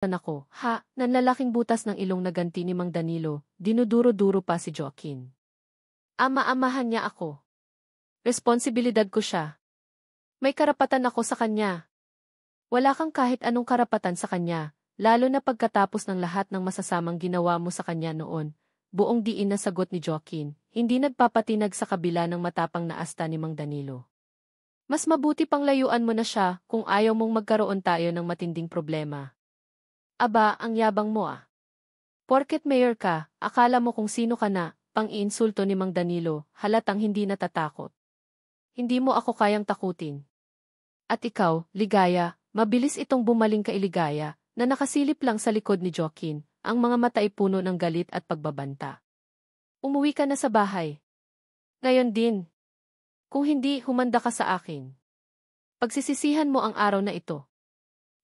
Ako, nanlalaking butas ng ilong na ganti ni Mang Danilo, dinuduro-duro pa si Joaquin. Ama-amahan niya ako. Responsibilidad ko siya. May karapatan ako sa kanya. Wala kang kahit anong karapatan sa kanya, lalo na pagkatapos ng lahat ng masasamang ginawa mo sa kanya noon. Buong diin na sagot ni Joaquin, hindi nagpapatinag sa kabila ng matapang na asta ni Mang Danilo. Mas mabuti pang layuan mo na siya kung ayaw mong magkaroon tayo ng matinding problema. Aba, ang yabang mo ah. Porket mayor ka, akala mo kung sino ka na, pang-iinsulto ni Mang Danilo, halatang hindi natatakot. Hindi mo ako kayang takutin. At ikaw, Ligaya, mabilis itong bumaling kay Ligaya, na nakasilip lang sa likod ni Joaquin, ang mga mata ay puno ng galit at pagbabanta. Umuwi ka na sa bahay. Ngayon din. Kung hindi, humanda ka sa akin. Pagsisisihan mo ang araw na ito.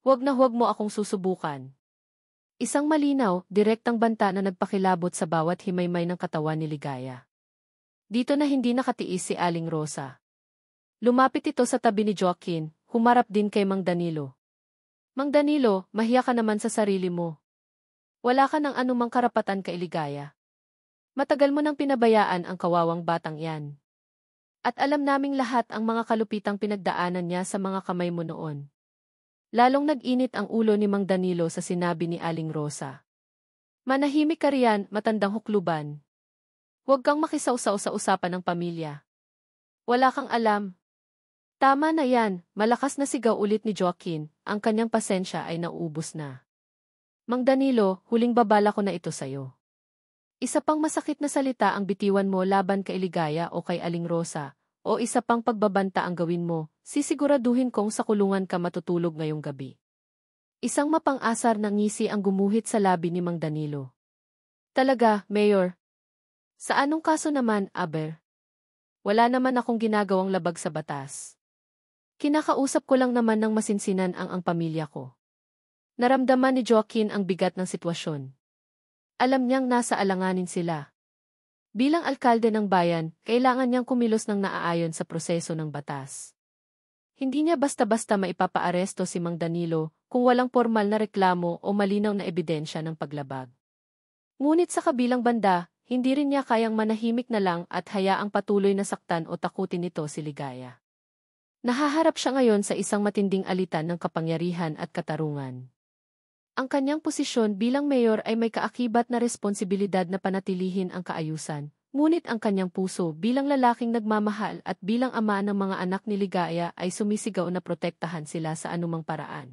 Huwag mo akong susubukan. Isang malinaw, direktang banta na nagpakilabot sa bawat himaymay ng katawan ni Ligaya. Dito na hindi nakatiis si Aling Rosa. Lumapit ito sa tabi ni Joaquin, humarap din kay Mang Danilo. Mang Danilo, mahiya ka naman sa sarili mo. Wala ka ng anumang karapatan kay Ligaya. Matagal mo nang pinabayaan ang kawawang batang yan. At alam naming lahat ang mga kalupitang pinagdaanan niya sa mga kamay mo noon. Lalong nag-init ang ulo ni Mang Danilo sa sinabi ni Aling Rosa. Manahimik ka riyan, matandang hukluban. Huwag kang makisawsaw sa usapan ng pamilya. Wala kang alam. Tama na yan, malakas na sigaw ulit ni Joaquin, ang kanyang pasensya ay nauubos na. Mang Danilo, huling babala ko na ito sayo. Isa pang masakit na salita ang bitiwan mo laban kay Ligaya o kay Aling Rosa, o isa pang pagbabanta ang gawin mo, sisiguraduhin kong sa kulungan ka matutulog ngayong gabi. Isang mapang-asar na ngisi ang gumuhit sa labi ni Mang Danilo. Talaga, Mayor? Sa anong kaso naman, Aber? Wala naman akong ginagawang labag sa batas. Kinakausap ko lang naman ng masinsinan ang pamilya ko. Naramdaman ni Joaquin ang bigat ng sitwasyon. Alam niyang nasa alanganin sila. Bilang alkalde ng bayan, kailangan niyang kumilos ng naaayon sa proseso ng batas. Hindi niya basta-basta maipapaaresto si Mang Danilo kung walang formal na reklamo o malinaw na ebidensya ng paglabag. Ngunit sa kabilang banda, hindi rin niya kayang manahimik na lang at hayaang patuloy na saktan o takutin nito si Ligaya. Nahaharap siya ngayon sa isang matinding alitan ng kapangyarihan at katarungan. Ang kanyang posisyon bilang mayor ay may kaakibat na responsibilidad na panatilihin ang kaayusan, ngunit ang kanyang puso bilang lalaking nagmamahal at bilang ama ng mga anak ni Ligaya ay sumisigaw na protektahan sila sa anumang paraan.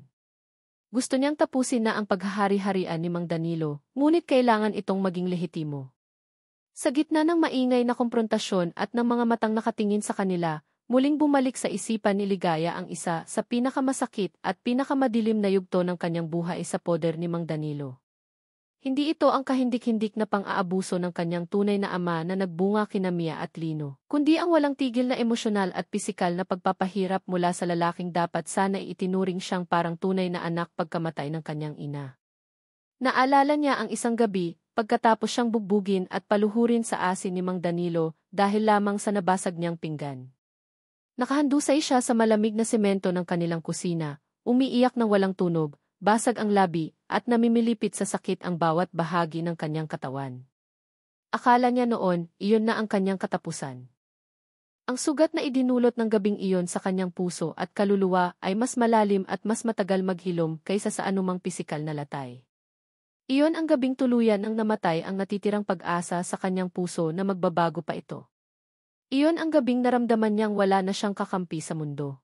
Gusto niyang tapusin na ang paghahari-harian ni Mang Danilo, ngunit kailangan itong maging lehitimo. Sa gitna ng maingay na komprontasyon at ng mga matang nakatingin sa kanila, muling bumalik sa isipan ni Ligaya ang isa sa pinakamasakit at pinakamadilim na yugto ng kanyang buhay sa poder ni Mang Danilo. Hindi ito ang kahindik-hindik na pang-aabuso ng kanyang tunay na ama na nagbunga kina Mia at Lino, kundi ang walang tigil na emosyonal at pisikal na pagpapahirap mula sa lalaking dapat sana itinuring siyang parang tunay na anak pagkamatay ng kanyang ina. Naalala niya ang isang gabi, pagkatapos siyang bugbugin at paluhurin sa asin ni Mang Danilo dahil lamang sa nabasag niyang pinggan. Nakahandusay siya sa malamig na semento ng kanilang kusina, umiiyak ng walang tunog, basag ang labi, at namimilipit sa sakit ang bawat bahagi ng kanyang katawan. Akala niya noon, iyon na ang kanyang katapusan. Ang sugat na idinulot ng gabing iyon sa kanyang puso at kaluluwa ay mas malalim at mas matagal maghilom kaysa sa anumang pisikal na latay. Iyon ang gabing tuluyan ang namatay ang natitirang pag-asa sa kanyang puso na magbabago pa ito. Iyon ang gabing naramdaman niyang wala na siyang kakampi sa mundo.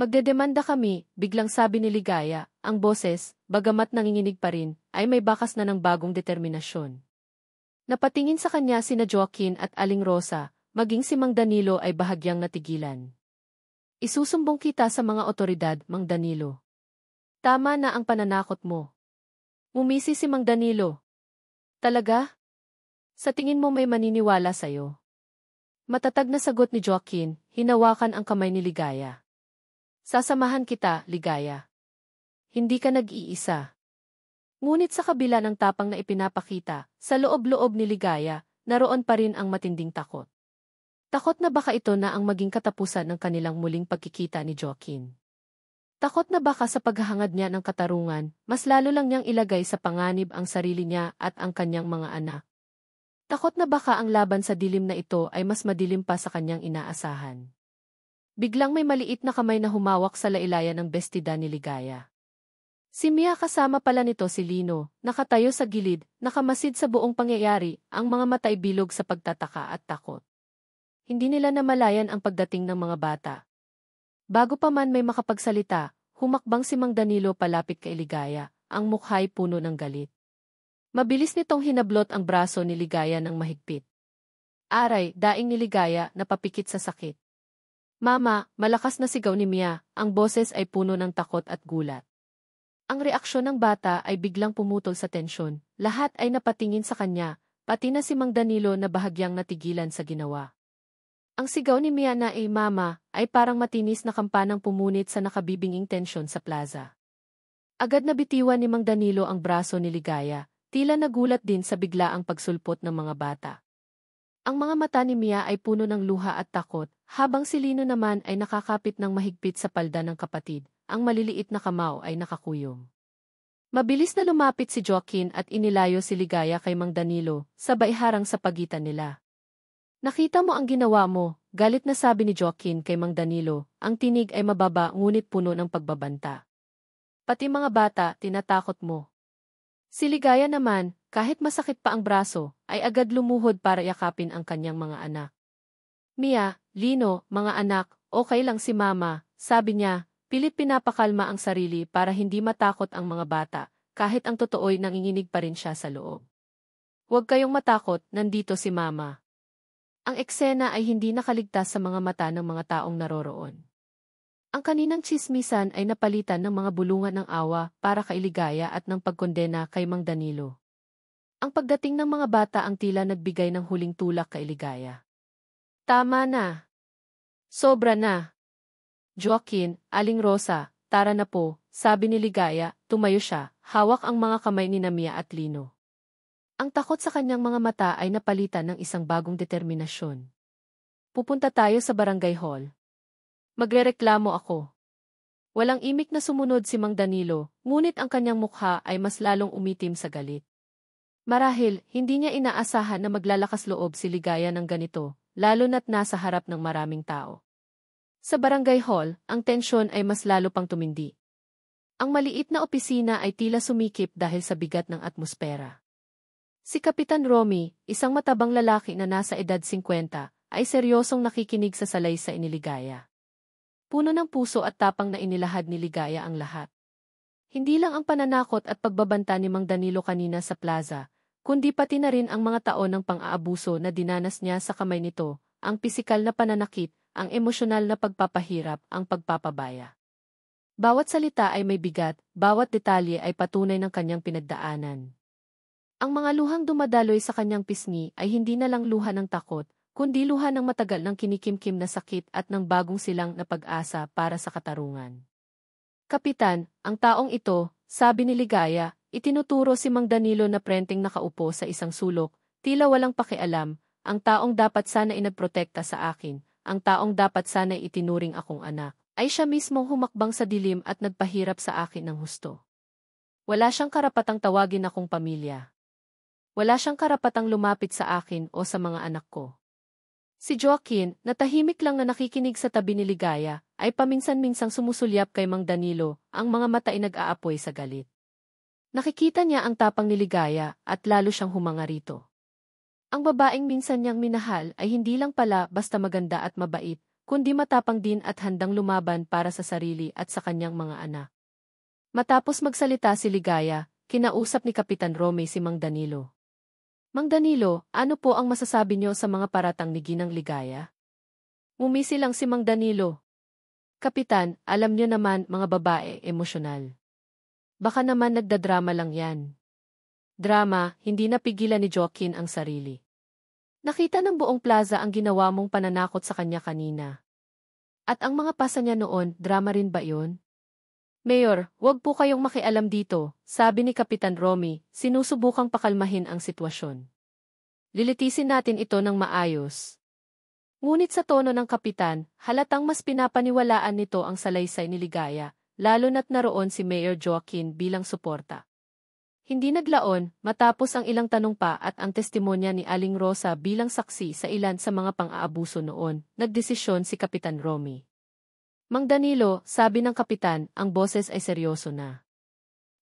Magdedemanda kami, biglang sabi ni Ligaya, ang boses, bagamat nanginginig pa rin, ay may bakas na ng bagong determinasyon. Napatingin sa kanya sina Joaquin at Aling Rosa, maging si Mang Danilo ay bahagyang natigilan. Isusumbong kita sa mga otoridad, Mang Danilo. Tama na ang pananakot mo. Umisi si Mang Danilo. Talaga? Sa tingin mo may maniniwala sa'yo? Matatag na sagot ni Joaquin, hinawakan ang kamay ni Ligaya. Sasamahan kita, Ligaya. Hindi ka nag-iisa. Ngunit sa kabila ng tapang na ipinapakita, sa loob-loob ni Ligaya, naroon pa rin ang matinding takot. Takot na baka ito na ang maging katapusan ng kanilang muling pagkikita ni Joaquin. Takot na baka sa paghahangad niya ng katarungan, mas lalo lang niyang ilagay sa panganib ang sarili niya at ang kanyang mga anak. Takot na baka ang laban sa dilim na ito ay mas madilim pa sa kanyang inaasahan. Biglang may maliit na kamay na humawak sa lailayan ng bestida ni Ligaya. Si Mia kasama pala nito si Lino, nakatayo sa gilid, nakamasid sa buong pangyayari, ang mga mata ay bilog sa pagtataka at takot. Hindi nila namalayan ang pagdating ng mga bata. Bago pa man may makapagsalita, humakbang si Mang Danilo palapit kay Ligaya, ang mukha'y puno ng galit. Mabilis nitong hinablot ang braso ni Ligaya ng mahigpit. Aray, daing ni Ligaya, napapikit sa sakit. Mama, malakas na sigaw ni Mia, ang boses ay puno ng takot at gulat. Ang reaksyon ng bata ay biglang pumutol sa tensyon, lahat ay napatingin sa kanya, pati na si Mang Danilo na bahagyang natigilan sa ginawa. Ang sigaw ni Mia na Mama, ay parang matinis na kampanang pumunit sa nakabibinging tensyon sa plaza. Agad na bitiwan ni Mang Danilo ang braso ni Ligaya, tila nagulat din sa biglaang pagsulpot ng mga bata. Ang mga mata ni Mia ay puno ng luha at takot, habang si Lino naman ay nakakapit ng mahigpit sa palda ng kapatid, ang maliliit na kamao ay nakakuyom. Mabilis na lumapit si Joaquin at inilayo si Ligaya kay Mang Danilo, sabay harang sa pagitan nila. Nakita mo ang ginawa mo, galit na sabi ni Joaquin kay Mang Danilo, ang tinig ay mababa ngunit puno ng pagbabanta. Pati mga bata, tinatakot mo. Si Ligaya naman, kahit masakit pa ang braso, ay agad lumuhod para yakapin ang kanyang mga anak. Mia, Lino, mga anak, okay lang si Mama, sabi niya, pilit pinapakalma ang sarili para hindi matakot ang mga bata, kahit ang totoo'y nanginginig pa rin siya sa loob. Huwag kayong matakot, nandito si Mama. Ang eksena ay hindi nakaligtas sa mga mata ng mga taong naroroon. Ang kaninang tsismisan ay napalitan ng mga bulungan ng awa para kay Ligaya at ng pagkondena kay Mang Danilo. Ang pagdating ng mga bata ang tila nagbigay ng huling tulak kay Ligaya. Tama na. Sobra na. Joaquin, Aling Rosa, tara na po, sabi ni Ligaya, tumayo siya, hawak ang mga kamay ni Mia at Lino. Ang takot sa kanyang mga mata ay napalitan ng isang bagong determinasyon. Pupunta tayo sa barangay hall. Magrereklamo ako. Walang imik na sumunod si Mang Danilo, ngunit ang kanyang mukha ay mas lalong umitim sa galit. Marahil, hindi niya inaasahan na maglalakas loob si Ligaya ng ganito, lalo na't nasa harap ng maraming tao. Sa barangay hall, ang tensyon ay mas lalo pang tumindi. Ang maliit na opisina ay tila sumikip dahil sa bigat ng atmosfera. Si Kapitan Romy, isang matabang lalaki na nasa edad 50, ay seryosong nakikinig sa salaysay ni Ligaya. Puno ng puso at tapang na inilahad ni Ligaya ang lahat. Hindi lang ang pananakot at pagbabanta ni Mang Danilo kanina sa plaza, kundi pati na rin ang mga taon ng pang-aabuso na dinanas niya sa kamay nito, ang pisikal na pananakit, ang emosyonal na pagpapahirap, ang pagpapabaya. Bawat salita ay may bigat, bawat detalye ay patunay ng kanyang pinagdaanan. Ang mga luhang dumadaloy sa kanyang pisngi ay hindi na lang luha ng takot, kundi luha ng matagal ng kinikimkim na sakit at ng bagong silang na pag-asa para sa katarungan. Kapitan, ang taong ito, sabi ni Ligaya, itinuturo si Mang Danilo na prenteng nakaupo sa isang sulok, tila walang pakialam, ang taong dapat sana inagprotekta sa akin, ang taong dapat sana itinuring akong anak, ay siya mismong humakbang sa dilim at nagpahirap sa akin ng husto. Wala siyang karapatang tawagin akong pamilya. Wala siyang karapatang lumapit sa akin o sa mga anak ko. Si Joaquin, na tahimik lang na nakikinig sa tabi ni Ligaya, ay paminsan-minsang sumusulyap kay Mang Danilo, ang mga mata ay nag-aapoy sa galit. Nakikita niya ang tapang ni Ligaya at lalo siyang humanga rito. Ang babaeng minsan niyang minahal ay hindi lang pala basta maganda at mabait, kundi matapang din at handang lumaban para sa sarili at sa kanyang mga anak. Matapos magsalita si Ligaya, kinausap ni Kapitan Romy si Mang Danilo. Mang Danilo, ano po ang masasabi niyo sa mga paratang ni Ginang Ligaya? Ngumisi lang si Mang Danilo. Kapitan, alam niyo naman mga babae, emosyonal. Baka naman nagdadrama lang yan. Drama, hindi napigilan ni Joaquin ang sarili. Nakita ng buong plaza ang ginawa mong pananakot sa kanya kanina. At ang mga pasa niya noon, drama rin ba yun? Mayor, huwag po kayong makialam dito, sabi ni Kapitan Romy, sinusubukang pakalmahin ang sitwasyon. Lilitisin natin ito ng maayos. Ngunit sa tono ng kapitan, halatang mas pinapaniwalaan nito ang salaysay ni Ligaya, lalo na't naroon si Mayor Joaquin bilang suporta. Hindi naglaon, matapos ang ilang tanong pa at ang testimonya ni Aling Rosa bilang saksi sa ilan sa mga pang-aabuso noon, nagdesisyon si Kapitan Romy. Mang Danilo, sabi ng kapitan, ang boses ay seryoso na.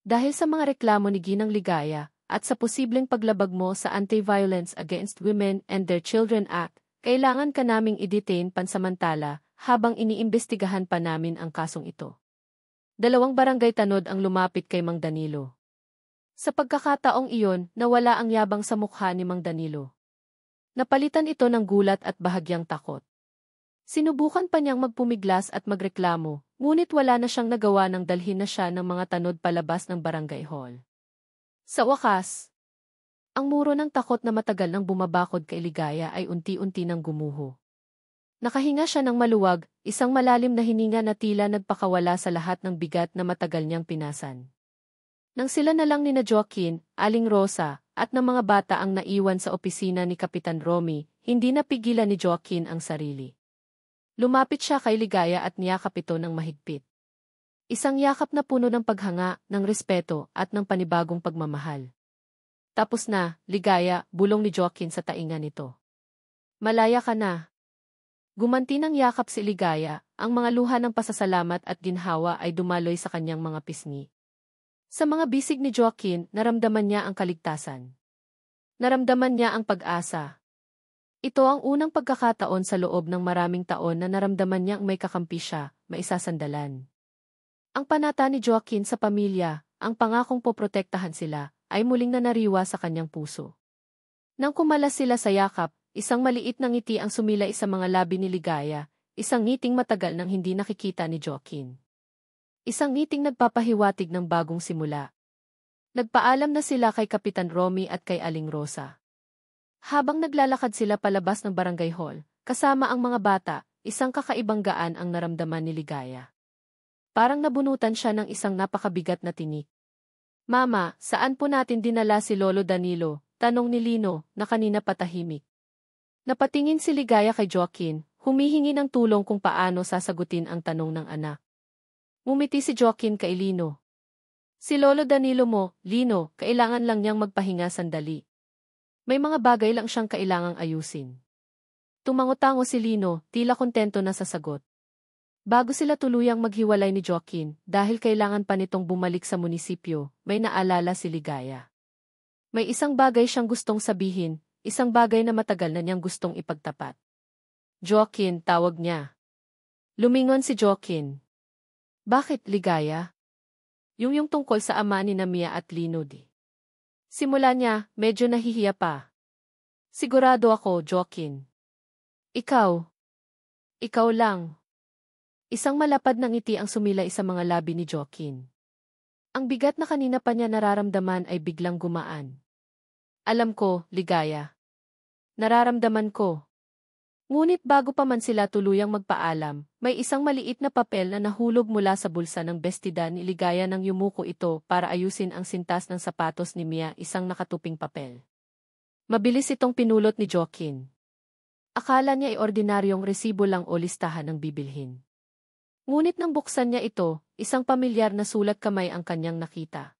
Dahil sa mga reklamo ni Ginang Ligaya, at sa posibleng paglabag mo sa Anti-Violence Against Women and Their Children Act, kailangan ka naming i-detain pansamantala habang iniimbestigahan pa namin ang kasong ito. 2 barangay tanod ang lumapit kay Mang Danilo. Sa pagkakataong iyon, nawala ang yabang sa mukha ni Mang Danilo. Napalitan ito ng gulat at bahagyang takot. Sinubukan pa niyang magpumiglas at magreklamo, ngunit wala na siyang nagawa nang dalhin na siya ng mga tanod palabas ng barangay hall. Sa wakas, ang muro ng takot na matagal nang bumabakod kay Ligaya ay unti-unti nang gumuho. Nakahinga siya ng maluwag, isang malalim na hininga na tila nagpakawala sa lahat ng bigat na matagal niyang pinasan. Nang sila na lang nina Joaquin, Aling Rosa, at ng mga bata ang naiwan sa opisina ni Kapitan Romy, hindi napigilan ni Joaquin ang sarili. Lumapit siya kay Ligaya at niyakap ito ng mahigpit. Isang yakap na puno ng paghanga, ng respeto, at ng panibagong pagmamahal. Tapos na, Ligaya, bulong ni Joaquin sa tainga nito. Malaya ka na. Gumanti ng yakap si Ligaya, ang mga luha ng pasasalamat at ginhawa ay dumaloy sa kanyang mga pisngi. Sa mga bisig ni Joaquin, naramdaman niya ang kaligtasan. Naramdaman niya ang pag-asa. Ito ang unang pagkakataon sa loob ng maraming taon na naramdaman niyang may kakampi siya, maisasandalan. Ang panata ni Joaquin sa pamilya, ang pangakong poprotektahan sila, ay muling nanariwa sa kanyang puso. Nang kumalas sila sa yakap, isang maliit na ngiti ang sumilay sa mga labi ni Ligaya, isang ngiting matagal nang hindi nakikita ni Joaquin. Isang ngiting nagpapahiwatig ng bagong simula. Nagpaalam na sila kay Kapitan Romy at kay Aling Rosa. Habang naglalakad sila palabas ng barangay hall, kasama ang mga bata, isang kakaibang gaan ang naramdaman ni Ligaya. Parang nabunutan siya ng isang napakabigat na tinik. Mama, saan po natin dinala si Lolo Danilo? Tanong ni Lino, na kanina patahimik. Napatingin si Ligaya kay Joaquin, humihingi ng tulong kung paano sasagutin ang tanong ng anak. Ngumiti si Joaquin kay Lino. Si Lolo Danilo mo, Lino, kailangan lang niyang magpahinga sandali. May mga bagay lang siyang kailangang ayusin. Tumango-tango si Lino, tila kontento na sa sagot. Bago sila tuluyang maghiwalay ni Joaquin, dahil kailangan pa nitong bumalik sa munisipyo, may naalala si Ligaya. May isang bagay siyang gustong sabihin, isang bagay na matagal na niyang gustong ipagtapat. Joaquin, tawag niya. Lumingon si Joaquin. Bakit, Ligaya? Yung tungkol sa ama ni Mia at Lino di. Simula niya, medyo nahihiya pa. Sigurado ako, Joaquin. Ikaw. Ikaw lang. Isang malapad na ngiti ang sumilay sa mga labi ni Joaquin. Ang bigat na kanina pa niya nararamdaman ay biglang gumaan. Alam ko, Ligaya. Nararamdaman ko. Ngunit bago pa man sila tuluyang magpaalam, may isang maliit na papel na nahulog mula sa bulsa ng bestida ni Ligaya nang yumuko ito para ayusin ang sintas ng sapatos ni Mia, isang nakatuping papel. Mabilis itong pinulot ni Joaquin. Akala niya ay ordinaryong resibo lang o listahan ng bibilhin. Ngunit nang buksan niya ito, isang pamilyar na sulat kamay ang kanyang nakita.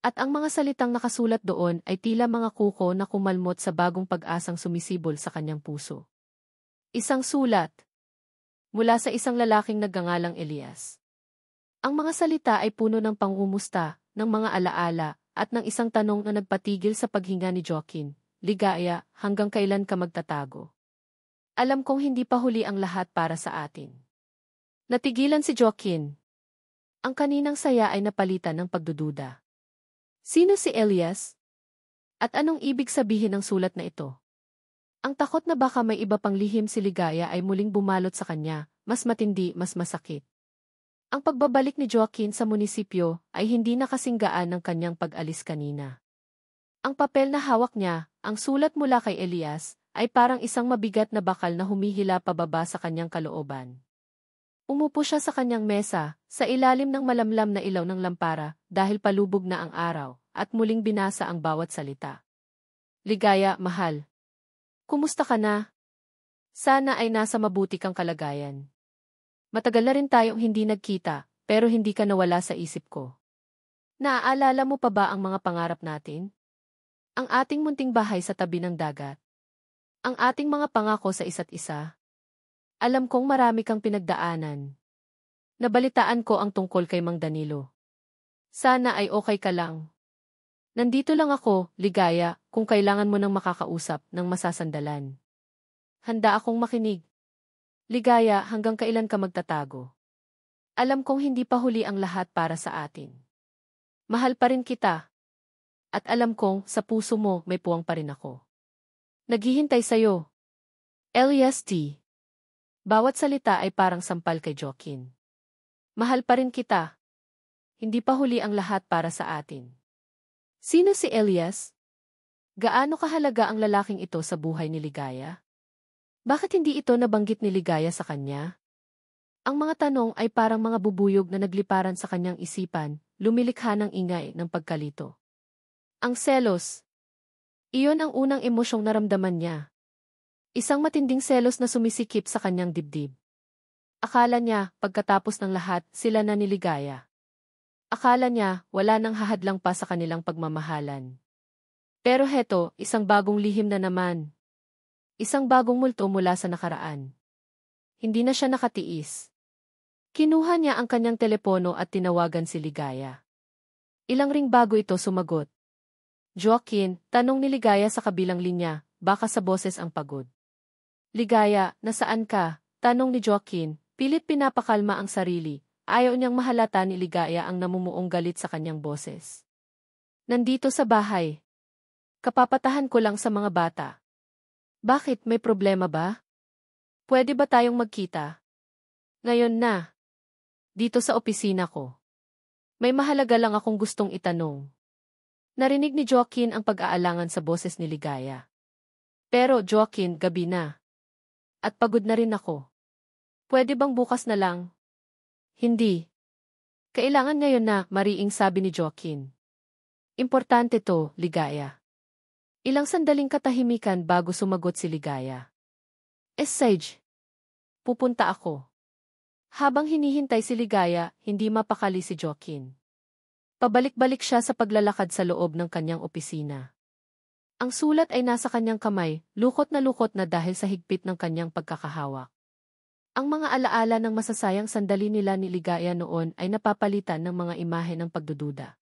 At ang mga salitang nakasulat doon ay tila mga kuko na kumalmot sa bagong pag-asang sumisibol sa kanyang puso. Isang sulat mula sa isang lalaking nagngangalang Elias. Ang mga salita ay puno ng pangumusta, ng mga alaala, at ng isang tanong na nagpatigil sa paghinga ni Joaquin. Ligaya, hanggang kailan ka magtatago? Alam kong hindi pa huli ang lahat para sa atin. Natigilan si Joaquin. Ang kaninang saya ay napalitan ng pagdududa. Sino si Elias? At anong ibig sabihin ng sulat na ito? Ang takot na baka may iba pang lihim si Ligaya ay muling bumalot sa kanya, mas matindi, mas masakit. Ang pagbabalik ni Joaquin sa munisipyo ay hindi nakasinggaan ng kanyang pag-alis kanina. Ang papel na hawak niya, ang sulat mula kay Elias, ay parang isang mabigat na bakal na humihila pababa sa kanyang kalooban. Umupo siya sa kanyang mesa, sa ilalim ng malamlam na ilaw ng lampara, dahil palubog na ang araw, at muling binasa ang bawat salita. Ligaya, mahal. Kumusta ka na? Sana ay nasa mabuti kang kalagayan. Matagal na rin tayong hindi nagkita, pero hindi ka nawala sa isip ko. Naaalala mo pa ba ang mga pangarap natin? Ang ating munting bahay sa tabi ng dagat. Ang ating mga pangako sa isa't isa. Alam kong marami kang pinagdaanan. Nabalitaan ko ang tungkol kay Mang Danilo. Sana ay okay ka lang. Nandito lang ako, Ligaya, kung kailangan mo ng makakausap ng masasandalan. Handa akong makinig. Ligaya, hanggang kailan ka magtatago? Alam kong hindi pa huli ang lahat para sa atin. Mahal pa rin kita. At alam kong sa puso mo may puwang pa rin ako. Naghihintay sa'yo. Elias T. Bawat salita ay parang sampal kay Joaquin. Mahal pa rin kita. Hindi pa huli ang lahat para sa atin. Sino si Elias? Gaano kahalaga ang lalaking ito sa buhay ni Ligaya? Bakit hindi ito nabanggit ni Ligaya sa kanya? Ang mga tanong ay parang mga bubuyog na nagliparan sa kanyang isipan, lumilikha ng ingay ng pagkalito. Ang selos. Iyon ang unang emosyong naramdaman niya. Isang matinding selos na sumisikip sa kanyang dibdib. Akala niya, pagkatapos ng lahat, sila na ni Ligaya. Akala niya, wala nang hahadlang pa sa kanilang pagmamahalan. Pero heto, isang bagong lihim na naman. Isang bagong multo mula sa nakaraan. Hindi na siya nakatiis. Kinuha niya ang kanyang telepono at tinawagan si Ligaya. Ilang ring bago ito sumagot. Joaquin, tanong ni Ligaya sa kabilang linya, baka sa boses ang pagod. Ligaya, nasaan ka? Tanong ni Joaquin, pilit pinapakalma ang sarili. Ayaw niyang mahalata ni Ligaya ang namumuong galit sa kanyang boses. Nandito sa bahay. Kapapatahan ko lang sa mga bata. Bakit, may problema ba? Pwede ba tayong magkita? Ngayon na. Dito sa opisina ko. May mahalaga lang akong gustong itanong. Narinig ni Joaquin ang pag-aalangan sa boses ni Ligaya. Pero Joaquin, gabi na. At pagod na rin ako. Pwede bang bukas na lang? Hindi. Kailangan ngayon na, mariing sabi ni Joaquin. Importante to, Ligaya. Ilang sandaling katahimikan bago sumagot si Ligaya. Sage. Pupunta ako. Habang hinihintay si Ligaya, hindi mapakali si Joaquin. Pabalik-balik siya sa paglalakad sa loob ng kanyang opisina. Ang sulat ay nasa kanyang kamay, lukot na dahil sa higpit ng kanyang pagkakahawak. Ang mga alaala ng masasayang sandali nila ni Ligaya noon ay napapalitan ng mga imahe ng pagdududa.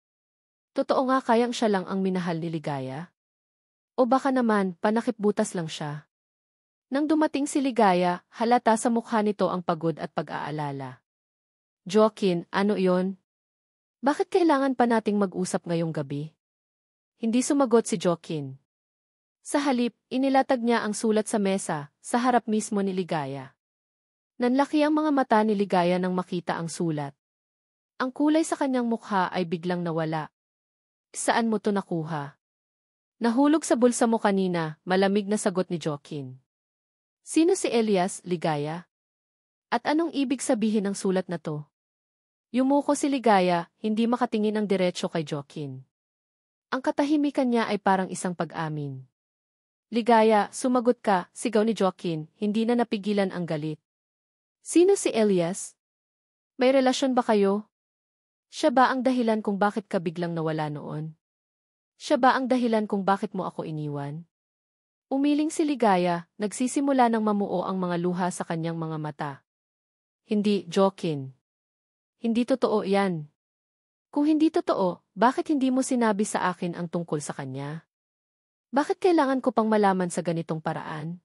Totoo nga kayang siya lang ang minahal ni Ligaya? O baka naman, panakipbutas lang siya? Nang dumating si Ligaya, halata sa mukha nito ang pagod at pag-aalala. Joaquin, ano iyon? Bakit kailangan pa nating mag-usap ngayong gabi? Hindi sumagot si Joaquin. Sa halip, inilatag niya ang sulat sa mesa, sa harap mismo ni Ligaya. Nanlaki ang mga mata ni Ligaya nang makita ang sulat. Ang kulay sa kanyang mukha ay biglang nawala. Saan mo to nakuha? Nahulog sa bulsa mo kanina, malamig na sagot ni Joaquin. Sino si Elias, Ligaya? At anong ibig sabihin ng sulat na to? Yumuko si Ligaya, hindi makatingin ang diretsyo kay Joaquin. Ang katahimikan niya ay parang isang pag-amin. Ligaya, sumagot ka, sigaw ni Joaquin, hindi na napigilan ang galit. Sino si Elias? May relasyon ba kayo? Siya ba ang dahilan kung bakit ka biglang nawala noon? Siya ba ang dahilan kung bakit mo ako iniwan? Umiling si Ligaya, nagsisimula ng mamuo ang mga luha sa kanyang mga mata. Hindi, Joaquin. Hindi totoo yan. Kung hindi totoo, bakit hindi mo sinabi sa akin ang tungkol sa kanya? Bakit kailangan ko pang malaman sa ganitong paraan?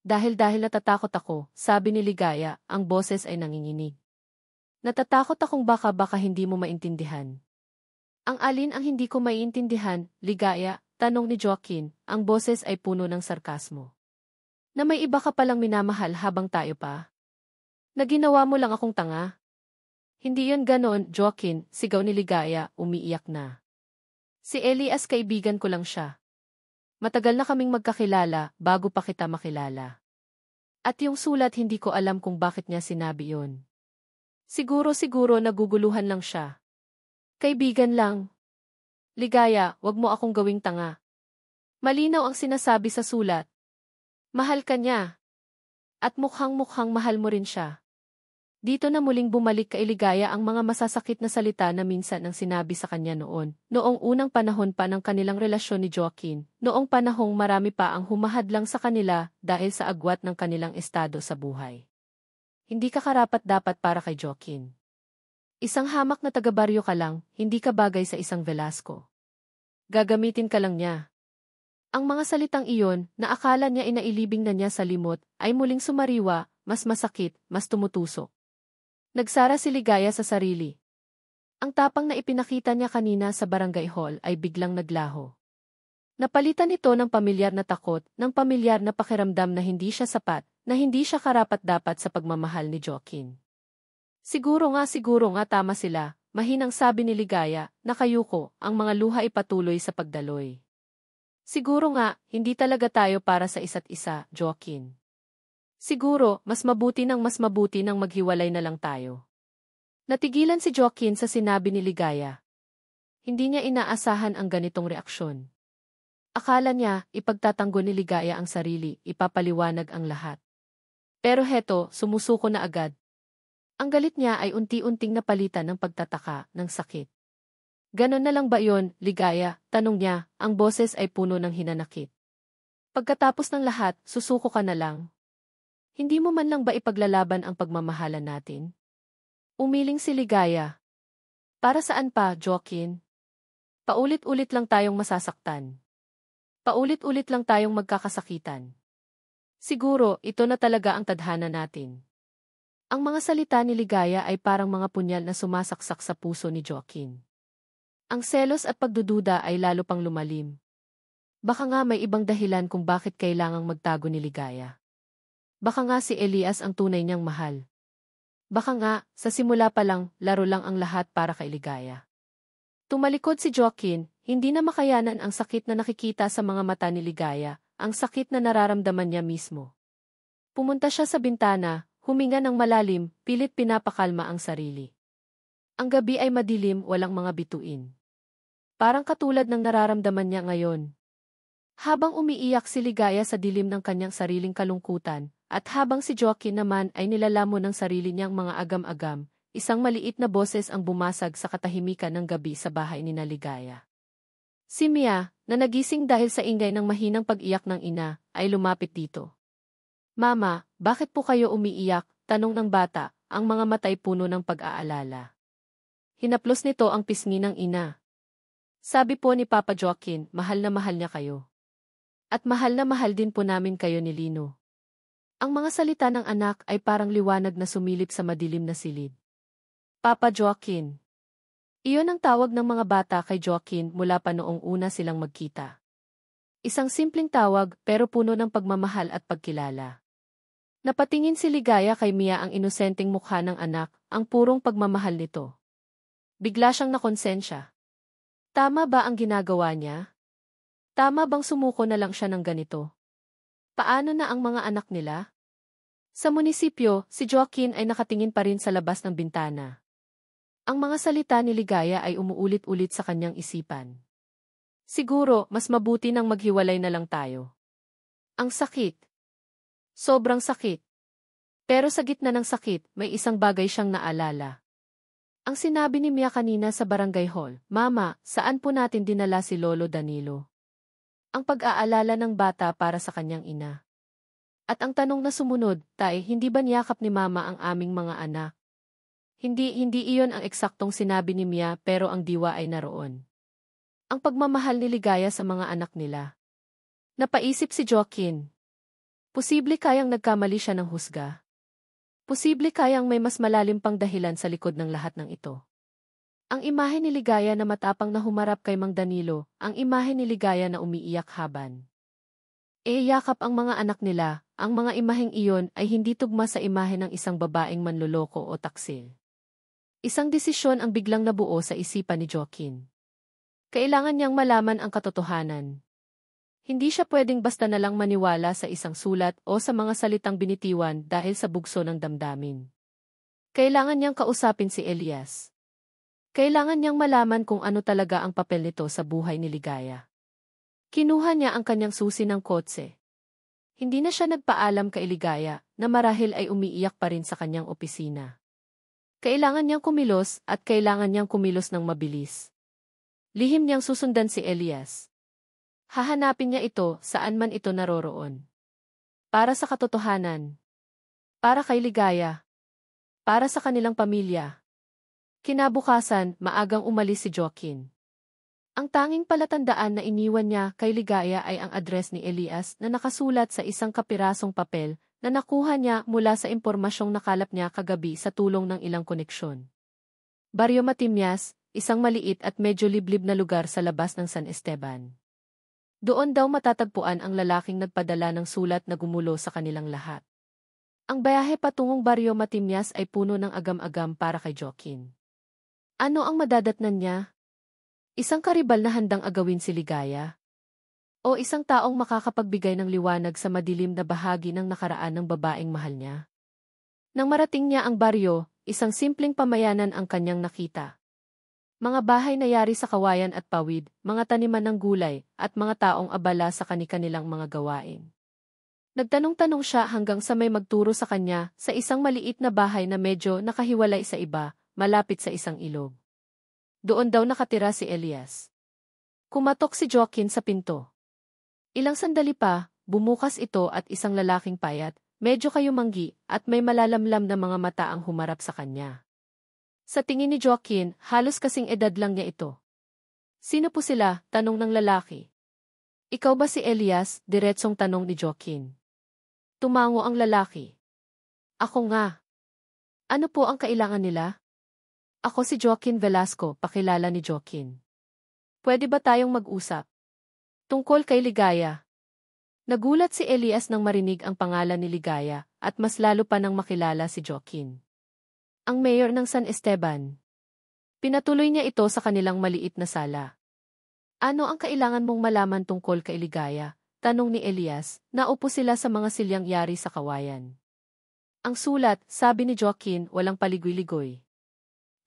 Dahil natatakot ako, sabi ni Ligaya, ang boses ay nanginginig. Natatakot akong baka hindi mo maintindihan. Ang alin ang hindi ko maiintindihan, Ligaya, tanong ni Joaquin, ang boses ay puno ng sarkasmo. Na may iba ka palang minamahal habang tayo pa? Na ginawa mo lang akong tanga? Hindi yon ganoon, Joaquin, sigaw ni Ligaya, umiiyak na. Si Elias kaibigan ko lang siya. Matagal na kaming magkakilala, bago pa kita makilala. At yung sulat hindi ko alam kung bakit niya sinabi yon. Siguro naguguluhan lang siya. Kaibigan lang. Ligaya, wag mo akong gawing tanga. Malinaw ang sinasabi sa sulat. Mahal ka niya. At mukhang mahal mo rin siya. Dito na muling bumalik kay Ligaya ang mga masasakit na salita na minsan ang sinabi sa kanya noong unang panahon pa ng kanilang relasyon ni Joaquin, noong panahong marami pa ang humahadlang sa kanila dahil sa agwat ng kanilang estado sa buhay. Hindi ka karapat-dapat para kay Joaquin. Isang hamak na taga-baryo ka lang, hindi ka bagay sa isang Velasco. Gagamitin ka lang niya. Ang mga salitang iyon, na akala niya inailibing na niya sa limot, ay muling sumariwa, mas masakit, mas tumutusok. Nagsara si Ligaya sa sarili. Ang tapang na ipinakita niya kanina sa barangay hall ay biglang naglaho. Napalitan ito ng pamilyar na takot, ng pamilyar na pakiramdam na hindi siya sapat, na hindi siya karapat-dapat sa pagmamahal ni Joaquin. Siguro nga tama sila, mahinang sabi ni Ligaya, nakayuko, ang mga luha ay patuloy sa pagdaloy. Siguro nga, hindi talaga tayo para sa isa't isa, Joaquin. Siguro, mas mabuti nang maghiwalay na lang tayo. Natigilan si Joaquin sa sinabi ni Ligaya. Hindi niya inaasahan ang ganitong reaksyon. Akala niya, ipagtatanggol ni Ligaya ang sarili, ipapaliwanag ang lahat. Pero heto, sumusuko na agad. Ang galit niya ay unti-unting napalitan ng pagtataka, ng sakit. Ganon na lang ba yon, Ligaya? Tanong niya, ang boses ay puno ng hinanakit. Pagkatapos ng lahat, susuko ka na lang. Hindi mo man lang ba ipaglalaban ang pagmamahalan natin? Umiling si Ligaya. Para saan pa, Joaquin? Paulit-ulit lang tayong masasaktan. Paulit-ulit lang tayong magkakasakitan. Siguro, ito na talaga ang tadhana natin. Ang mga salita ni Ligaya ay parang mga punyal na sumasaksak sa puso ni Joaquin. Ang selos at pagdududa ay lalo pang lumalim. Baka nga may ibang dahilan kung bakit kailangang magtago ni Ligaya. Baka nga si Elias ang tunay niyang mahal. Baka nga, sa simula pa lang, laro lang ang lahat para kay Ligaya. Tumalikod si Joaquin, hindi na makayanan ang sakit na nakikita sa mga mata ni Ligaya, ang sakit na nararamdaman niya mismo. Pumunta siya sa bintana, huminga ng malalim, pilit pinapakalma ang sarili. Ang gabi ay madilim, walang mga bituin. Parang katulad ng nararamdaman niya ngayon. Habang umiiyak si Ligaya sa dilim ng kanyang sariling kalungkutan, at habang si Joaquin naman ay nilalamon ng sarili niyang mga agam-agam, isang maliit na boses ang bumasag sa katahimikan ng gabi sa bahay ni Ligaya. Si Mia, na nagising dahil sa ingay ng mahinang pag-iyak ng ina, ay lumapit dito. Mama, bakit po kayo umiiyak? Tanong ng bata, ang mga matay puno ng pag-aalala. Hinaplos nito ang pisngi ng ina. Sabi po ni Papa Joaquin, mahal na mahal niya kayo. At mahal na mahal din po namin kayo ni Lino. Ang mga salita ng anak ay parang liwanag na sumilip sa madilim na silid. Papa Joaquin. Iyon ang tawag ng mga bata kay Joaquin mula pa noong una silang magkita. Isang simpleng tawag pero puno ng pagmamahal at pagkilala. Napatingin si Ligaya kay Mia ang inosenteng mukha ng anak, ang purong pagmamahal nito. Bigla siyang nakonsensya. Tama ba ang ginagawa niya? Tama bang sumuko na lang siya ng ganito? Paano na ang mga anak nila? Sa munisipyo, si Joaquin ay nakatingin pa rin sa labas ng bintana. Ang mga salita ni Ligaya ay umuulit-ulit sa kanyang isipan. Siguro, mas mabuti nang maghiwalay na lang tayo. Ang sakit. Sobrang sakit. Pero sa gitna ng sakit, may isang bagay siyang naalala. Ang sinabi ni Mia kanina sa barangay hall, Mama, saan po natin dinala si Lolo Danilo? Ang pag-aalala ng bata para sa kanyang ina. At ang tanong na sumunod, Tay, hindi ba niyakap ni Mama ang aming mga anak? Hindi iyon ang eksaktong sinabi ni Mia pero ang diwa ay naroon. Ang pagmamahal ni Ligaya sa mga anak nila. Napaisip si Joaquin. Posible kayang nagkamali siya ng husga. Posible kayang may mas malalim pang dahilan sa likod ng lahat ng ito. Ang imahe ni Ligaya na matapang na humarap kay Mang Danilo, ang imahe ni Ligaya na umiiyak haban. Yakap ang mga anak nila, ang mga imaheng iyon ay hindi tugma sa imahe ng isang babaeng manloloko o taksil. Isang desisyon ang biglang nabuo sa isipan ni Joaquin. Kailangan niyang malaman ang katotohanan. Hindi siya pwedeng basta na lang maniwala sa isang sulat o sa mga salitang binitiwan dahil sa bugso ng damdamin. Kailangan niyang kausapin si Elias. Kailangan niyang malaman kung ano talaga ang papel nito sa buhay ni Ligaya. Kinuha niya ang kanyang susi ng kotse. Hindi na siya nagpaalam kay Ligaya na marahil ay umiiyak pa rin sa kanyang opisina. Kailangan niyang kumilos at kailangan niyang kumilos ng mabilis. Lihim niyang susundan si Elias. Hahanapin niya ito saan man ito naroroon. Para sa katotohanan. Para kay Ligaya. Para sa kanilang pamilya. Kinabukasan, maagang umalis si Joaquin. Ang tanging palatandaan na iniwan niya kay Ligaya ay ang address ni Elias na nakasulat sa isang kapirasong papel na nakuha niya mula sa impormasyong nakalap niya kagabi sa tulong ng ilang koneksyon. Barrio Matimyas, isang maliit at medyo liblib na lugar sa labas ng San Esteban. Doon daw matatagpuan ang lalaking nagpadala ng sulat na gumulo sa kanilang lahat. Ang biyahe patungong Barrio Matimyas ay puno ng agam-agam para kay Joaquin. Ano ang madadatnan niya? Isang karibal na handang agawin si Ligaya? O isang taong makakapagbigay ng liwanag sa madilim na bahagi ng nakaraan ng babaeng mahal niya? Nang marating niya ang baryo, isang simpleng pamayanan ang kanyang nakita. Mga bahay na yari sa kawayan at pawid, mga taniman ng gulay, at mga taong abala sa kani-kanilang mga gawain. Nagtanong-tanong siya hanggang sa may magturo sa kanya sa isang maliit na bahay na medyo nakahiwalay sa iba, malapit sa isang ilog. Doon daw nakatira si Elias. Kumatok si Joaquin sa pinto. Ilang sandali pa, bumukas ito at isang lalaking payat, medyo kayumanggi, at may malalamlam na mga mata ang humarap sa kanya. Sa tingin ni Joaquin, halos kasing edad lang niya ito. Sino po sila? Tanong ng lalaki. Ikaw ba si Elias? Diretsong tanong ni Joaquin. Tumango ang lalaki. Ako nga. Ano po ang kailangan nila? Ako si Joaquin Velasco, pakilala ni Joaquin. Pwede ba tayong mag-usap? Tungkol kay Ligaya. Nagulat si Elias nang marinig ang pangalan ni Ligaya, at mas lalo pa nang makilala si Joaquin. Ang mayor ng San Esteban. Pinatuloy niya ito sa kanilang maliit na sala. Ano ang kailangan mong malaman tungkol kay Ligaya? Tanong ni Elias, naupo sila sa mga silyang yari sa kawayan. Ang sulat, sabi ni Joaquin, walang paligoy-ligoy.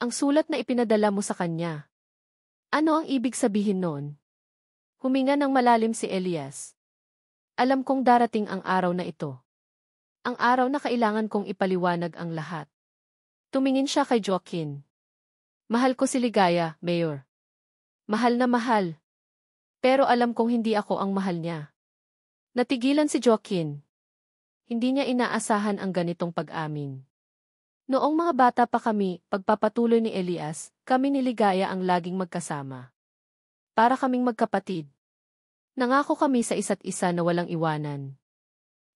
Ang sulat na ipinadala mo sa kanya. Ano ang ibig sabihin noon? Huminga ng malalim si Elias. Alam kong darating ang araw na ito. Ang araw na kailangan kong ipaliwanag ang lahat. Tumingin siya kay Joaquin. Mahal ko si Ligaya, Mayor. Mahal na mahal. Pero alam kong hindi ako ang mahal niya. Natigilan si Joaquin. Hindi niya inaasahan ang ganitong pag-amin. Noong mga bata pa kami, pagpapatuloy ni Elias, kami ni Ligaya ang laging magkasama. Para kaming magkapatid. Nangako kami sa isa't isa na walang iwanan.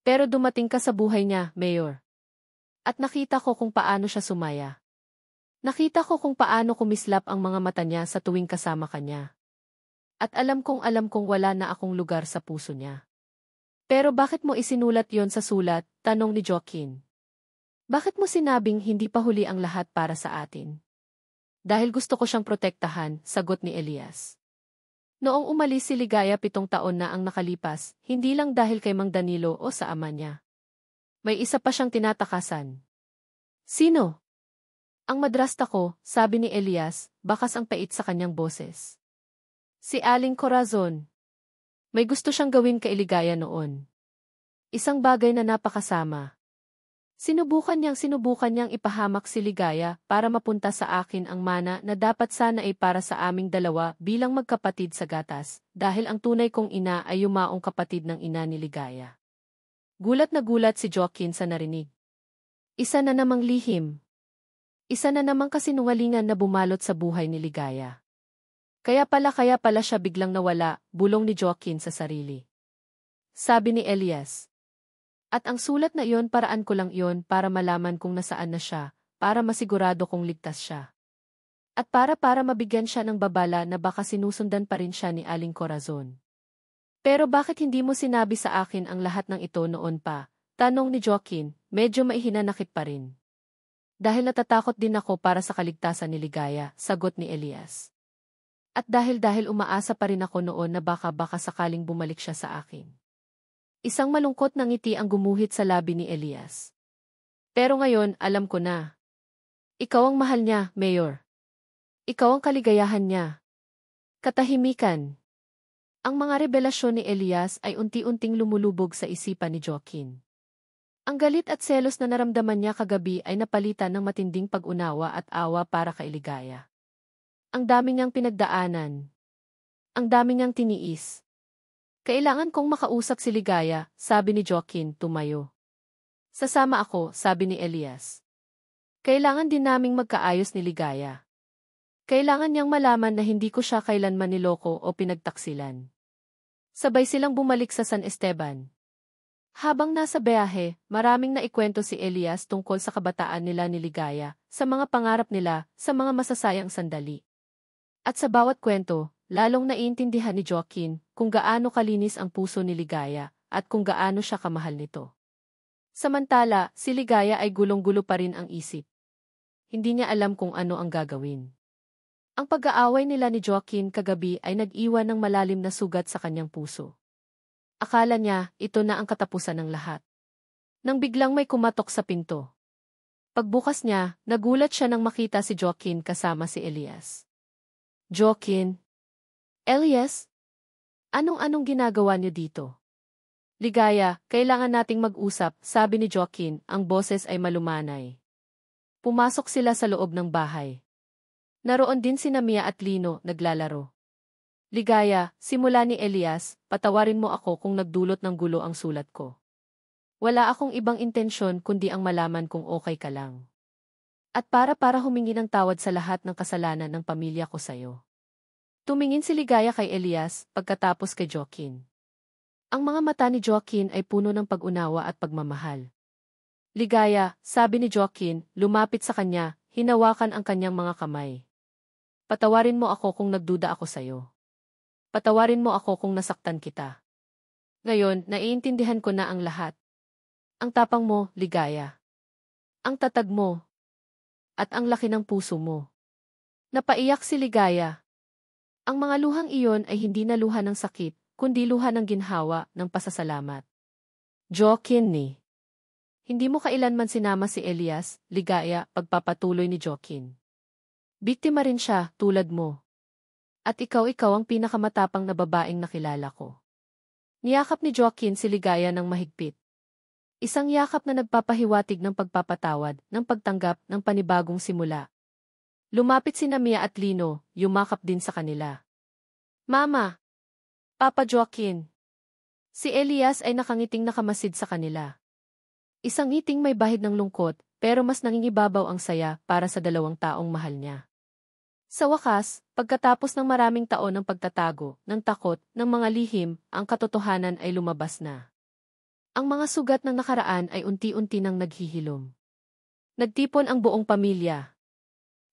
Pero dumating ka sa buhay niya, Mayor. At nakita ko kung paano siya sumaya. Nakita ko kung paano kumislap ang mga mata niya sa tuwing kasama ka niya. At alam kong wala na akong lugar sa puso niya. Pero bakit mo isinulat yon sa sulat? Tanong ni Joaquin. Bakit mo sinabing hindi pa huli ang lahat para sa atin? Dahil gusto ko siyang protektahan, sagot ni Elias. Noong umalis si Ligaya 7 taon na ang nakalipas, hindi lang dahil kay Mang Danilo o sa ama niya. May isa pa siyang tinatakasan. Sino? Ang madrasta ko, sabi ni Elias, bakas ang pait sa kanyang boses. Si Aling Corazon. May gusto siyang gawin kay Ligaya noon. Isang bagay na napakasama. Sinubukan niyang ipahamak si Ligaya para mapunta sa akin ang mana na dapat sana ay para sa aming dalawa bilang magkapatid sa gatas, dahil ang tunay kong ina ay yumaong kapatid ng ina ni Ligaya. Gulat na gulat si Joaquin sa narinig. Isa na namang lihim. Isa na namang kasinungalingan na bumalot sa buhay ni Ligaya. Kaya pala siya biglang nawala, bulong ni Joaquin sa sarili. Sabi ni Elias. At ang sulat na iyon paraan ko lang iyon para malaman kung nasaan na siya, para masigurado kong ligtas siya. At para mabigyan siya ng babala na baka sinusundan pa rin siya ni Aling Corazon. Pero bakit hindi mo sinabi sa akin ang lahat ng ito noon pa? Tanong ni Joaquin, medyo maihinanakit pa rin. Dahil natatakot din ako para sa kaligtasan ni Ligaya, sagot ni Elias. At dahil umaasa pa rin ako noon na baka sakaling bumalik siya sa akin. Isang malungkot na ngiti ang gumuhit sa labi ni Elias. Pero ngayon, alam ko na. Ikaw ang mahal niya, Mayor. Ikaw ang kaligayahan niya. Katahimikan. Ang mga revelasyon ni Elias ay unti-unting lumulubog sa isipan ni Joaquin. Ang galit at selos na naramdaman niya kagabi ay napalitan ng matinding pag-unawa at awa para kay Ligaya. Ang dami niyang pinagdaanan. Ang dami niyang tiniis. Kailangan kong makausap si Ligaya, sabi ni Joaquin, tumayo. Sasama ako, sabi ni Elias. Kailangan din naming magkaayos ni Ligaya. Kailangan niyang malaman na hindi ko siya kailanman niloko o pinagtaksilan. Sabay silang bumalik sa San Esteban. Habang nasa biyahe, maraming naikwento si Elias tungkol sa kabataan nila ni Ligaya, sa mga pangarap nila, sa mga masasayang sandali. At sa bawat kwento, lalong naiintindihan ni Joaquin kung gaano kalinis ang puso ni Ligaya at kung gaano siya kamahal nito. Samantala, si Ligaya ay gulong-gulo pa rin ang isip. Hindi niya alam kung ano ang gagawin. Ang pag-aaway nila ni Joaquin kagabi ay nag-iwan ng malalim na sugat sa kanyang puso. Akala niya, ito na ang katapusan ng lahat. Nang biglang may kumatok sa pinto. Pagbukas niya, nagulat siya nang makita si Joaquin kasama si Elias. Joaquin? Elias? Anong ginagawa niyo dito? Ligaya, kailangan nating mag-usap, sabi ni Joaquin, ang boses ay malumanay. Pumasok sila sa loob ng bahay. Naroon din sina Mia at Lino, naglalaro. Ligaya, simula ni Elias, patawarin mo ako kung nagdulot ng gulo ang sulat ko. Wala akong ibang intensyon kundi ang malaman kung okay ka lang. At para humingi ng tawad sa lahat ng kasalanan ng pamilya ko sa'yo. Tumingin si Ligaya kay Elias, pagkatapos kay Joaquin. Ang mga mata ni Joaquin ay puno ng pag-unawa at pagmamahal. Ligaya, sabi ni Joaquin, lumapit sa kanya, hinawakan ang kanyang mga kamay. Patawarin mo ako kung nagduda ako sa'yo. Patawarin mo ako kung nasaktan kita. Ngayon, naiintindihan ko na ang lahat. Ang tapang mo, Ligaya. Ang tatag mo. At ang laki ng puso mo. Napaiyak si Ligaya. Ang mga luhang iyon ay hindi na luha ng sakit, kundi luha ng ginhawa, ng pasasalamat. Joaquin ni. Hindi mo kailanman sinama si Elias, Ligaya, pagpapatuloy ni Joaquin. Biktima rin siya, tulad mo. At ikaw ang pinakamatapang na babaeng nakilala ko. Niyakap ni Joaquin si Ligaya ng mahigpit. Isang yakap na nagpapahiwatig ng pagpapatawad, ng pagtanggap, ng panibagong simula. Lumapit sina Mia at Lino, yumakap din sa kanila. Mama! Papa Joaquin! Si Elias ay nakangiting nakamasid sa kanila. Isang ngiting may bahid ng lungkot, pero mas nangingibabaw ang saya para sa dalawang taong mahal niya. Sa wakas, pagkatapos ng maraming taon ng pagtatago, ng takot, ng mga lihim, ang katotohanan ay lumabas na. Ang mga sugat ng nakaraan ay unti-unti nang naghihilom. Nagtipon ang buong pamilya.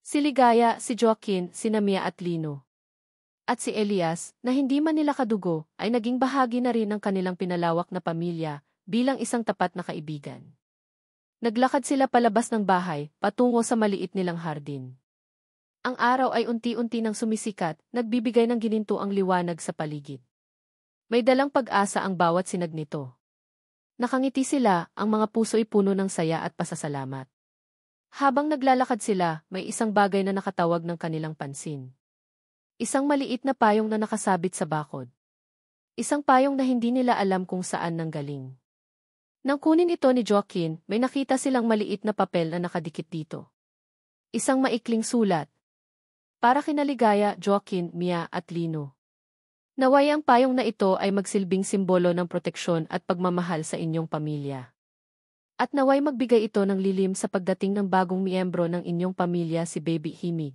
Si Ligaya, si Joaquin, si Mia at Lino. At si Elias, na hindi man nila kadugo, ay naging bahagi na rin ng kanilang pinalawak na pamilya, bilang isang tapat na kaibigan. Naglakad sila palabas ng bahay, patungo sa maliit nilang hardin. Ang araw ay unti-unti nang sumisikat, nagbibigay ng gininto ang liwanag sa paligid. May dalang pag-asa ang bawat sinag nito. Nakangiti sila, ang mga puso'y puno ng saya at pasasalamat. Habang naglalakad sila, may isang bagay na nakatawag ng kanilang pansin. Isang maliit na payong na nakasabit sa bakod. Isang payong na hindi nila alam kung saan nanggaling. Nang kunin ito ni Joaquin, may nakita silang maliit na papel na nakadikit dito. Isang maikling sulat. Para kina Ligaya, Joaquin, Mia at Lino. Naway ang payong na ito ay magsilbing simbolo ng proteksyon at pagmamahal sa inyong pamilya. At naway magbigay ito ng lilim sa pagdating ng bagong miyembro ng inyong pamilya, si Baby Himig.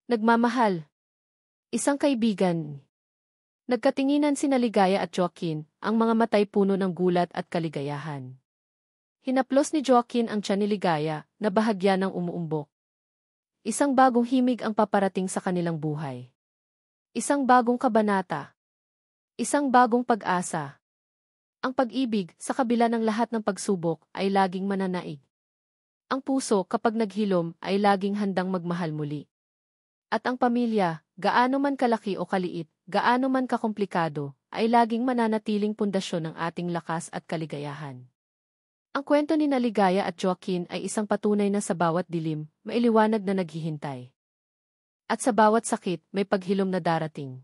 Nagmamahal. Isang kaibigan. Nagkatinginan sina Ligaya at Joaquin, ang mga matay puno ng gulat at kaligayahan. Hinaplos ni Joaquin ang tiyan ni Ligaya, na bahagya ng umuumbok. Isang bagong himig ang paparating sa kanilang buhay. Isang bagong kabanata. Isang bagong pag-asa. Ang pag-ibig, sa kabila ng lahat ng pagsubok, ay laging mananaig. Ang puso, kapag naghilom, ay laging handang magmahal muli. At ang pamilya, gaano man kalaki o kaliit, gaano man kakomplikado, ay laging mananatiling pundasyon ng ating lakas at kaligayahan. Ang kwento ni Ligaya at Joaquin ay isang patunay na sa bawat dilim, may liwanag na naghihintay. At sa bawat sakit, may paghilom na darating.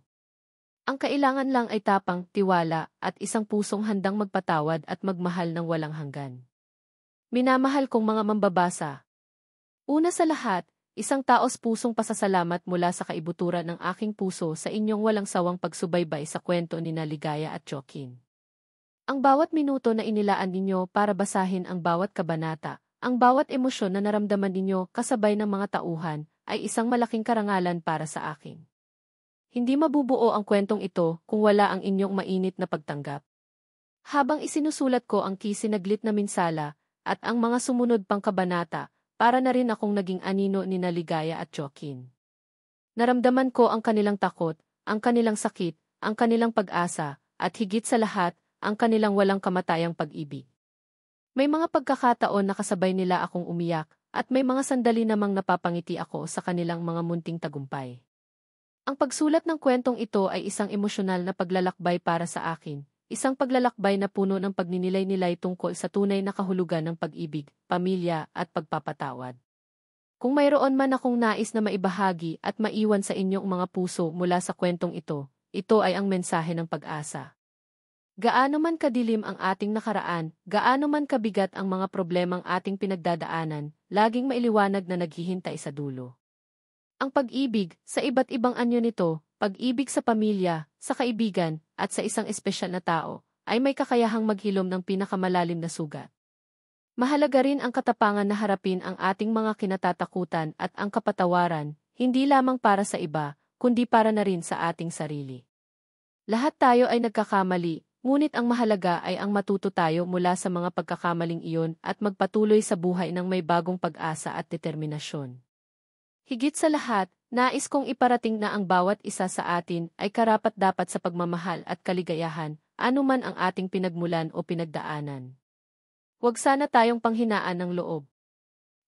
Ang kailangan lang ay tapang, tiwala, at isang pusong handang magpatawad at magmahal ng walang hanggan. Minamahal kong mga mambabasa. Una sa lahat, isang taos-pusong pasasalamat mula sa kaibuturan ng aking puso sa inyong walang sawang pagsubaybay sa kwento ni Ligaya at Joaquin. Ang bawat minuto na inilaan ninyo para basahin ang bawat kabanata, ang bawat emosyon na naramdaman ninyo kasabay ng mga tauhan, ay isang malaking karangalan para sa akin. Hindi mabubuo ang kwentong ito kung wala ang inyong mainit na pagtanggap. Habang isinusulat ko ang kisinaglit na minsala at ang mga sumunod pang kabanata, para na rin akong naging anino ni Ligaya at Joaquin. Naramdaman ko ang kanilang takot, ang kanilang sakit, ang kanilang pag-asa, at higit sa lahat, ang kanilang walang kamatayang pag-ibig. May mga pagkakataon na kasabay nila akong umiyak, at may mga sandali namang napapangiti ako sa kanilang mga munting tagumpay. Ang pagsulat ng kwentong ito ay isang emosyonal na paglalakbay para sa akin, isang paglalakbay na puno ng pagninilay-nilay tungkol sa tunay na kahulugan ng pag-ibig, pamilya, at pagpapatawad. Kung mayroon man akong nais na maibahagi at maiwan sa inyong mga puso mula sa kwentong ito, ito ay ang mensahe ng pag-asa. Gaano man kadilim ang ating nakaraan, gaano man kabigat ang mga problemang ating pinagdadaanan, laging mailiwanag na naghihintay sa dulo. Ang pag-ibig, sa iba't ibang anyo nito, pag-ibig sa pamilya, sa kaibigan, at sa isang espesyal na tao, ay may kakayahang maghilom ng pinakamalalim na sugat. Mahalaga rin ang katapangan na harapin ang ating mga kinatatakutan at ang kapatawaran, hindi lamang para sa iba, kundi para na rin sa ating sarili. Lahat tayo ay nagkakamali, ngunit ang mahalaga ay ang matuto tayo mula sa mga pagkakamaling iyon at magpatuloy sa buhay ng may bagong pag-asa at determinasyon. Higit sa lahat, nais kong iparating na ang bawat isa sa atin ay karapat-dapat sa pagmamahal at kaligayahan, anuman ang ating pinagmulan o pinagdaanan. Huwag sana tayong panghinaan ng loob.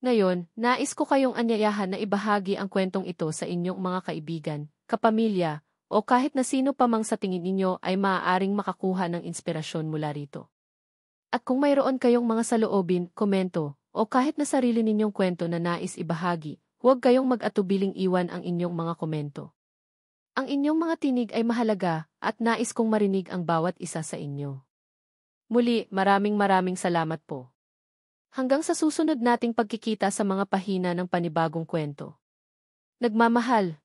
Ngayon, nais ko kayong anyayahan na ibahagi ang kwentong ito sa inyong mga kaibigan, kapamilya, o kahit na sino pa mang sa tingin ninyo ay maaaring makakuha ng inspirasyon mula rito. At kung mayroon kayong mga saloobin, komento, o kahit na sarili ninyong kwento na nais ibahagi, huwag kayong mag-atubiling iwan ang inyong mga komento. Ang inyong mga tinig ay mahalaga at nais kong marinig ang bawat isa sa inyo. Muli, maraming salamat po. Hanggang sa susunod nating pagkikita sa mga pahina ng panibagong kwento. Nagmamahal.